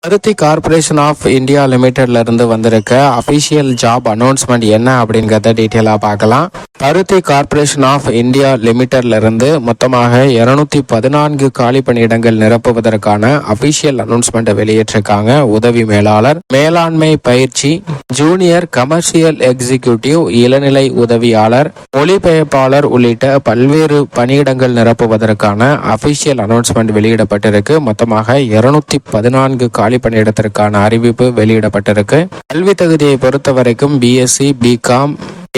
பருத்தி corporation of India லிமிடெட்ல இருந்து வந்திருக்க அபிஷியல் ஜாப் அனௌன்ஸ்மெண்ட் என்ன அப்படிங்கறத டீட்டெயிலா பார்க்கலாம். பருத்தி கார்ப்பரேஷன் ஆஃப் இந்தியா லிமிடெட்ல இருந்து மொத்தமாக 214 காலி பணியிடங்கள் நிரப்புவதற்கான அபிஷியல் அனௌன்ஸ்மெண்ட் வெளியிட்டிருக்காங்க. உதவி மேலாளர், மேலாண்மை பயிற்சி, ஜூனியர் கமர்ஷியல் எக்ஸிகியூட்டிவ், இளநிலை உதவியாளர், மொழிபெயர்ப்பாளர் உள்ளிட்ட பல்வேறு பணியிடங்கள் நிரப்புவதற்கான அபிஷியல் அனௌன்ஸ்மெண்ட் வெளியிடப்பட்டிருக்கு. மொத்தமாக 214 காலி பணியிடத்திற்கான அறிவிப்பு வெளியிடப்பட்டிருக்கு. கல்வி தகுதியை பொறுத்த வரைக்கும் BSc, BCom,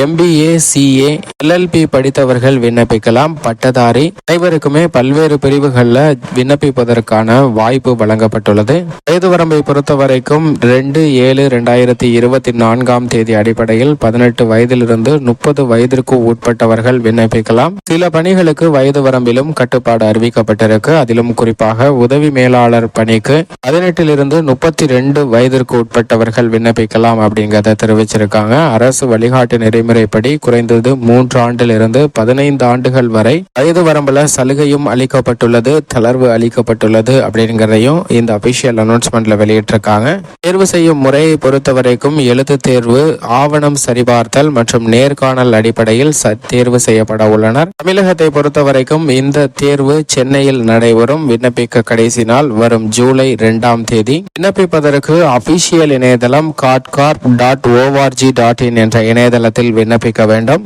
MBA, CA, LLP படித்தவர்கள் விண்ணப்பிக்கலாம். பட்டதாரி அனைவருக்குமே பல்வேறு பிரிவுகளில் விண்ணப்பிப்பதற்கான வாய்ப்பு வழங்கப்பட்டுள்ளது. வயது வரம்பை பொறுத்த வரைக்கும் 2/7/2024 அடிப்படையில் 18 வயதிலிருந்து 30 வயதிற்கு உட்பட்டவர்கள் விண்ணப்பிக்கலாம். சில பணிகளுக்கு வயது வரம்பிலும் கட்டுப்பாடு அறிவிக்கப்பட்டிருக்கு. அதிலும் குறிப்பாக உதவி மேலாளர் பணிக்கு 18 32 வயதிற்கு உட்பட்டவர்கள் விண்ணப்பிக்கலாம் அப்படிங்கிறத தெரிவிச்சிருக்காங்க. அரசு வழிகாட்டு நெறிமுறைப்படி குறைந்தது 3 ஆண்டிலிருந்து 15 ஆண்டுகள் வரை வயது வரம்புல சலுகையும் அளிக்கப்பட்டுள்ளது, தளர்வு அளிக்கப்பட்டுள்ளது அப்படிங்கிறதையும் இந்த அபிஷியல் அனௌன்ஸ்மெண்ட்ல வெளியிட்டிருக்காங்க. தேர்வு செய்யும் முறையை பொறுத்த வரைக்கும் எழுத்து தேர்வு, ஆவணம் சரிபார்த்தல் மற்றும் நேர்காணல் அடிப்படையில் தேர்வு செய்யப்பட உள்ளனர். தமிழகத்தை பொறுத்த வரைக்கும் இந்த தேர்வு சென்னையில் நடைபெறும். விண்ணப்பிக்க கடைசி நாள் வரும் ஜூலை 2 விண்ணப்பிப்பதற்கு அபிஷியல் இணையதளம் katcarp.org.in என்ற இணையதளத்தில் விண்ணப்பிக்க வேண்டும்.